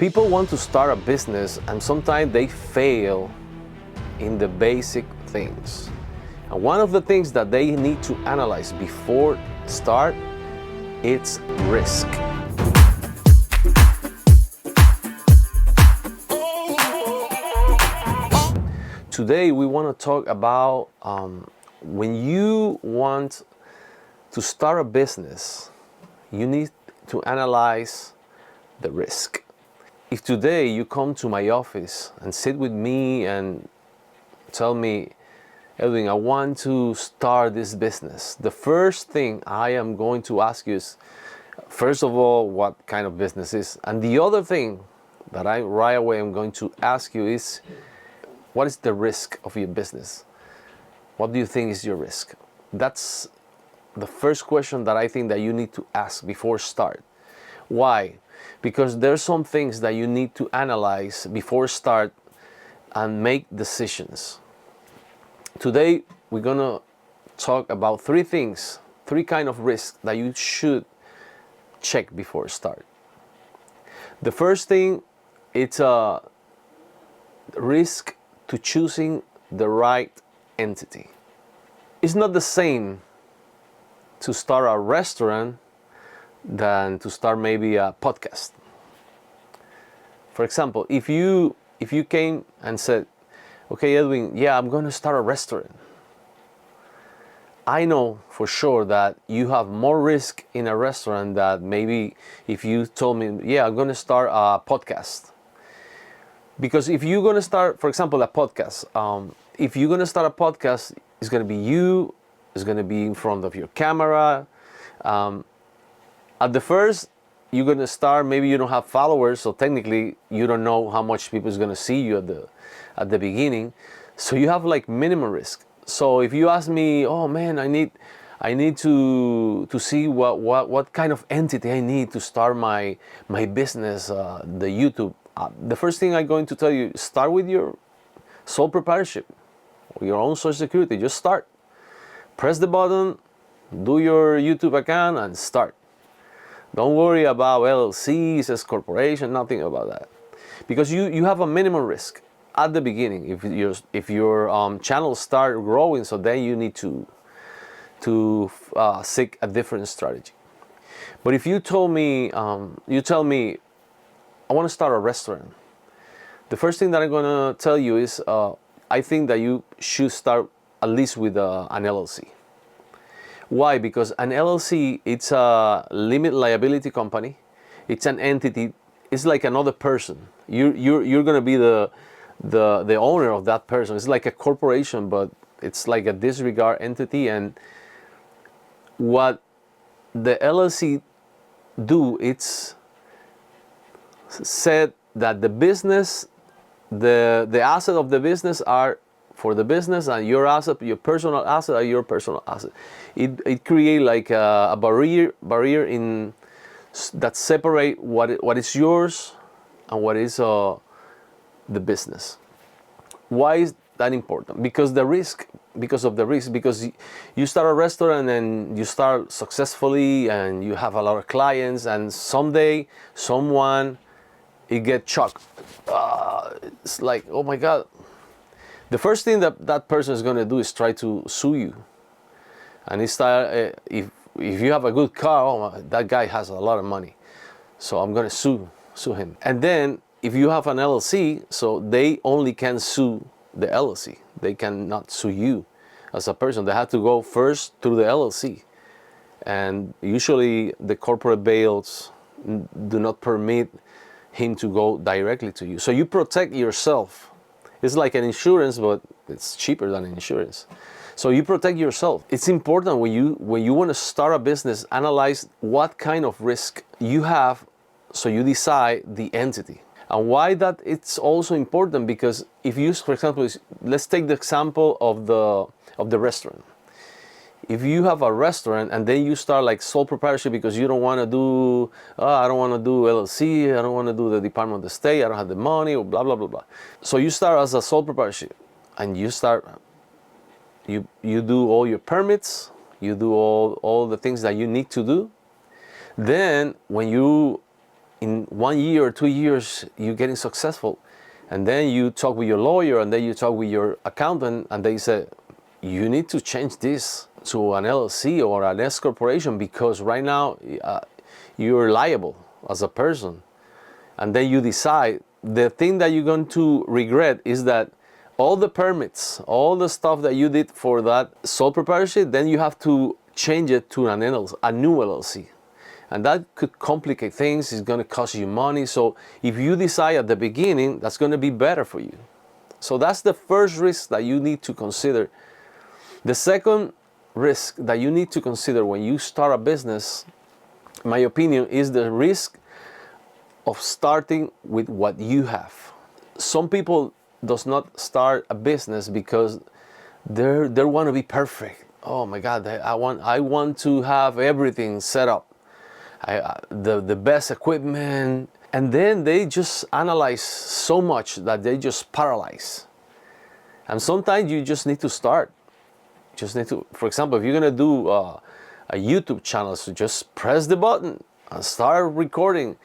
People want to start a business and sometimes they fail in the basic things. And one of the things that they need to analyze before start, it's risk. Today we want to talk about when you want to start a business, you need to analyze the risk. If today you come to my office and sit with me and tell me, Edwin, I want to start this business, the first thing I am going to ask you is, first of all, what kind of business is? And the other thing that I right away am going to ask you is, what is the risk of your business? What do you think is your risk? That's the first question that I think that you need to ask before start. Why? Because there's some things that you need to analyze before start and make decisions. Today we're gonna talk about three things, three kind of risks that you should check before start. The first thing, it's a risk to choosing the right entity. It's not the same to start a restaurant than to start maybe a podcast. For example, if you came and said, okay, Edwin, yeah, I'm going to start a restaurant. I know for sure that you have more risk in a restaurant than maybe if you told me, yeah, I'm going to start a podcast. Because if you're going to start, for example, a podcast, if you're going to start a podcast, it's going to be you, it's going to be in front of your camera. At the first, you're going to start, maybe you don't have followers, so technically you don't know how much people is going to see you at the beginning. So you have like minimum risk. So if you ask me, oh man, I need to see what kind of entity I need to start my business, the YouTube. The first thing I'm going to tell you, start with your sole proprietorship, your own social security. Just start. Press the button, do your YouTube account, and start. Don't worry about LLCs, S corporation, nothing about that. Because you have a minimum risk at the beginning. If your channel start growing, so then you need to seek a different strategy. But if you tell me, I want to start a restaurant, the first thing that I'm going to tell you is, I think that you should start at least with an LLC. Why? Because an LLC, it's a limit liability company. It's an entity. It's like another person. You're going to be the owner of that person. It's like a corporation, but it's like a disregard entity. And what the LLC do, it's said that the business, the asset of the business are for the business, and your asset, your personal asset, are your personal asset. It create like a barrier in that separate what is yours and what is the business. Why is that important? Because of the risk. Because you start a restaurant and you start successfully and you have a lot of clients, and someday someone it get shocked. It's like, oh my God. The first thing that person is going to do is try to sue you. And it's if you have a good car, oh, that guy has a lot of money, so I'm going to sue him. And then if you have an LLC, so they only can sue the LLC. They cannot sue you as a person. They have to go first through the LLC. And usually the corporate bails do not permit him to go directly to you. So you protect yourself. It's like an insurance, but it's cheaper than insurance. So you protect yourself. It's important when you want to start a business, analyze what kind of risk you have, so you decide the entity. And why that it's also important, because if you, for example, let's take the example of the restaurant. If you have a restaurant and then you start like sole proprietorship because you don't want to do, I don't want to do LLC, I don't want to do the Department of the State, I don't have the money, or blah, blah, blah, blah. So you start as a sole proprietorship and you do all your permits, you do all the things that you need to do. Then when you in 1 year or 2 years you're getting successful, and then you talk with your lawyer, and then you talk with your accountant, and they say you need to change this to an LLC or an S corporation because right now you're liable as a person. And then you decide. The thing that you're going to regret is that all the permits, all the stuff that you did for that sole proprietorship, then you have to change it to an LLC, a new LLC. And that could complicate things. It's going to cost you money. So if you decide at the beginning, that's going to be better for you. So that's the first risk that you need to consider. The second risk that you need to consider when you start a business, in my opinion, is the risk of starting with what you have. Some people does not start a business because they want to be perfect. Oh my God, I want to have everything set up, the best equipment, and then they just analyze so much that they just paralyze. And sometimes you just need to start. Just need to, for example, if you're gonna do a YouTube channel, so just press the button and start recording.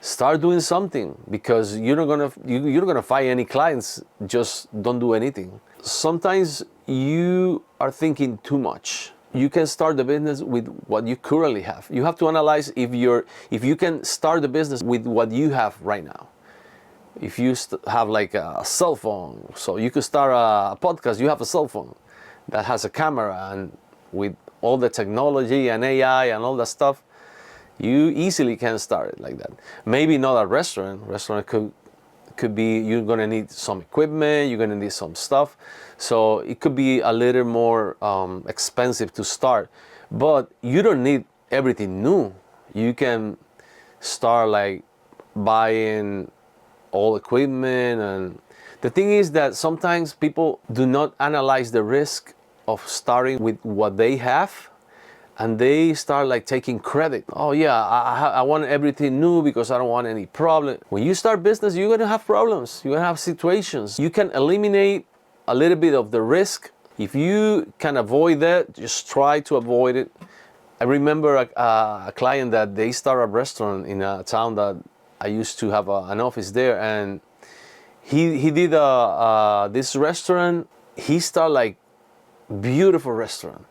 Start doing something, because you're not gonna find any clients. Just don't do anything. Sometimes you are thinking too much. You can start the business with what you currently have. You have to analyze if you can start the business with what you have right now. If you have like a cell phone, so you could start a podcast. You have a cell phone that has a camera, and with all the technology and AI and all that stuff, you easily can start it like that. Maybe not a restaurant. Restaurant could be, you're gonna need some equipment, you're gonna need some stuff. So it could be a little more expensive to start. But you don't need everything new. You can start like buying all equipment. And the thing is that sometimes people do not analyze the risk of starting with what they have, and they start like taking credit. Oh yeah, I want everything new because I don't want any problem. When you start business, you're gonna have problems. You're gonna have situations. You can eliminate a little bit of the risk. If you can avoid that, just try to avoid it. I remember a client that they started a restaurant in a town that I used to have an office there, and he did this restaurant. He started like beautiful restaurant.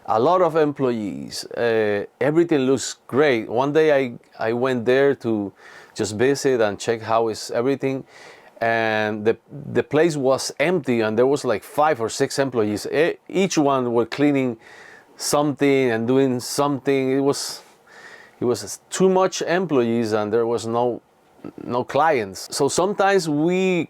A lot of employees, everything looks great. One day I went there to just visit and check how is everything, and the place was empty, and there was like 5 or 6 employees. Each one were cleaning something and doing something. It was too much employees, and there was no clients. So sometimes we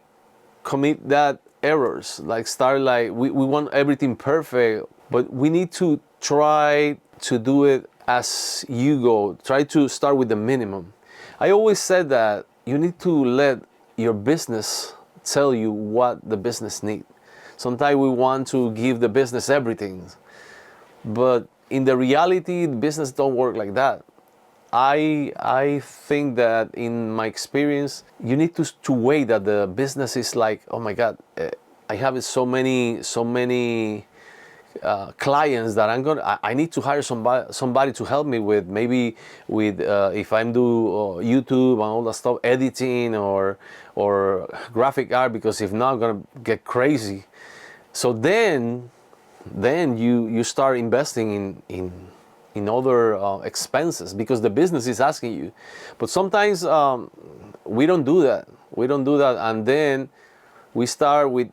commit that errors, like start like we want everything perfect. But we need to try to do it as you go. Try to start with the minimum. I always said that you need to let your business tell you what the business needs. Sometimes we want to give the business everything, but in the reality, business don't work like that. I think that in my experience, you need to weigh that the business is like, oh my God, I have so many clients that I need to hire somebody to help me with, maybe with if I'm do YouTube and all that stuff, editing or graphic art, because if not, I'm gonna get crazy. So then you start investing in other expenses, because the business is asking you. But sometimes we don't do that, and then we start with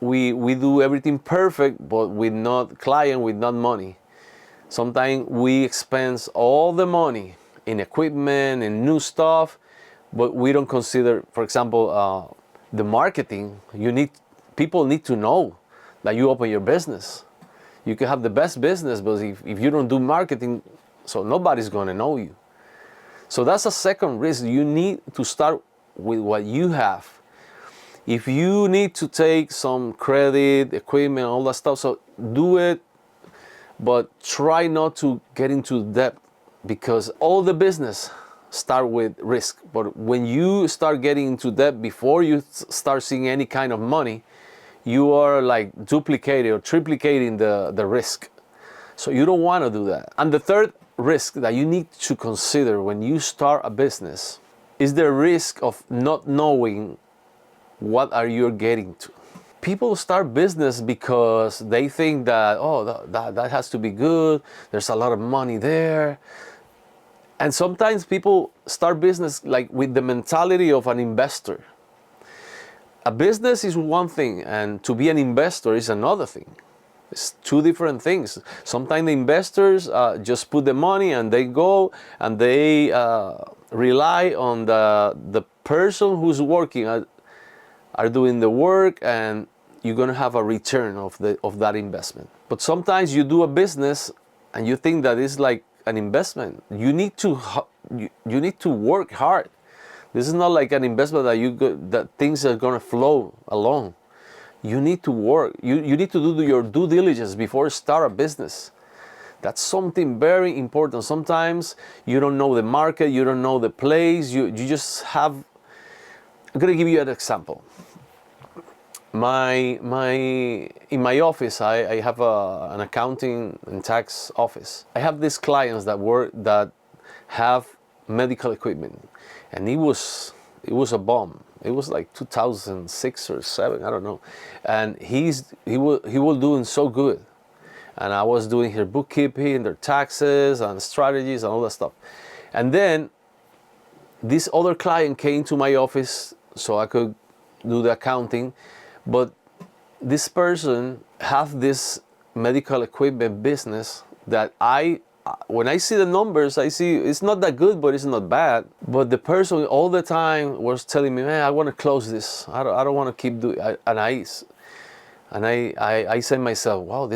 we do everything perfect, but with not client, with not money. Sometimes we expense all the money in equipment and new stuff, but we don't consider, for example, the marketing. People need to know that you open your business. You can have the best business, but if you don't do marketing, so nobody's gonna know you. So that's a second risk. You need to start with what you have. If you need to take some credit, equipment, all that stuff, so do it, but try not to get into debt, because all the business start with risk. But when you start getting into debt before you start seeing any kind of money, you are like duplicating or triplicating the risk. So you don't want to do that. And the third risk that you need to consider when you start a business is the risk of not knowing what are you getting to. People start business because they think that, oh, that has to be good, there's a lot of money there. And sometimes people start business like with the mentality of an investor. A business is one thing, and to be an investor is another thing. It's two different things. Sometimes the investors just put the money and they go and they rely on the person who's working are doing the work, and you're gonna have a return of that investment. But sometimes you do a business and you think that it's like an investment. You need to work hard. This is not like an investment that things are gonna flow along. You need to work. You need to do your due diligence before start a business. That's something very important. Sometimes you don't know the market, you don't know the place. You just have. I'm gonna give you an example. In my office, I have an accounting and tax office. I have these clients that have medical equipment, and it was a bomb. It was like 2006 or 7, I don't know. And he was doing so good, and I was doing her bookkeeping, their taxes and strategies and all that stuff. And then this other client came to my office so I could do the accounting. But this person have this medical equipment business that when I see the numbers, I see it's not that good, but it's not bad. But the person all the time was telling me, man, I want to close this. I don't want to keep doing. And I said myself, wow,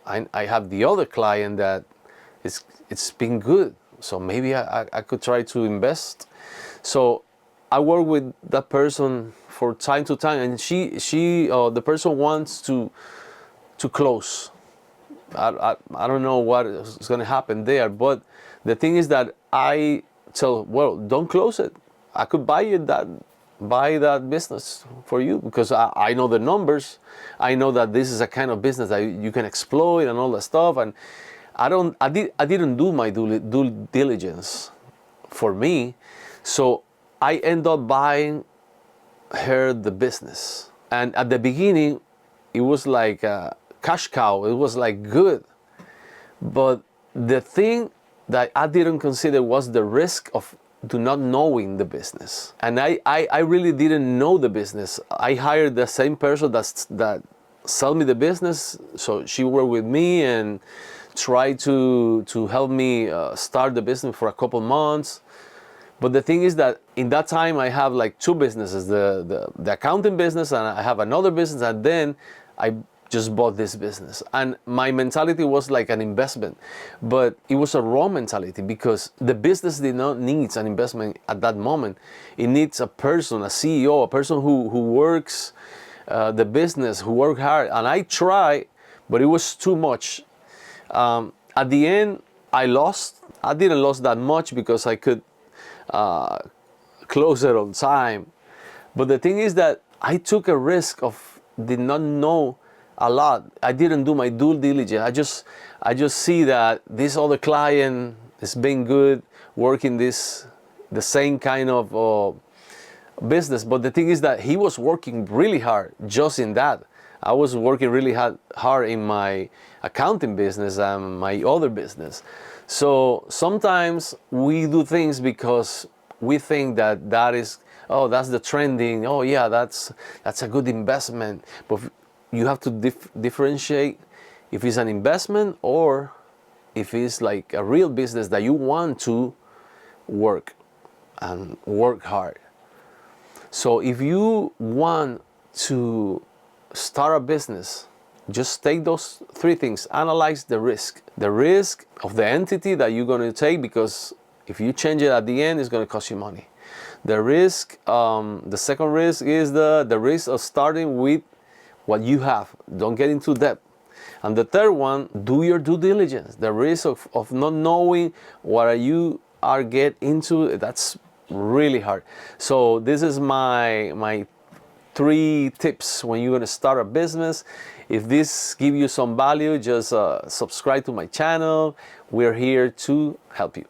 I have the other client that it's been good. So maybe I could try to invest. So I work with that person for time to time, and the person wants to close. I don't know what is going to happen there, but the thing is that I tell, well, don't close it. I could buy that business for you, because I know the numbers. I know that this is a kind of business that you can exploit and all that stuff. And I didn't do my due diligence for me, so I end up buying her the business. And at the beginning, it was like a cash cow. It was like good. But the thing that I didn't consider was the risk of not knowing the business. And I really didn't know the business. I hired the same person that sell me the business. So she worked with me and tried to help me start the business for a couple months. But the thing is that in that time I have like two businesses, the accounting business, and I have another business, and then I just bought this business. And my mentality was like an investment, but it was a wrong mentality, because the business did not need an investment at that moment. It needs a person, a CEO, a person who works the business, who work hard. And I tried, but it was too much. At the end, I didn't lose that much because I could close it on time. But the thing is that I took a risk of did not know a lot. I didn't do my due diligence. I just see that this other client is being good, working the same kind of business. But the thing is that he was working really hard just in that. I was working really hard in my accounting business and my other business. So sometimes we do things because we think that is, oh, that's the trending. Oh yeah, that's a good investment. But you have to differentiate if it's an investment or if it's like a real business that you want to work and work hard. So if you want to start a business, just take those three things. Analyze the risk of the entity that you're going to take, because if you change it at the end, it's going to cost you money. The second risk is the risk of starting with what you have. Don't get into debt. And the third one, do your due diligence. The risk of not knowing what you are get into, that's really hard. So this is my 3 tips when you're going to start a business. If this give you some value, just subscribe to my channel. We're here to help you.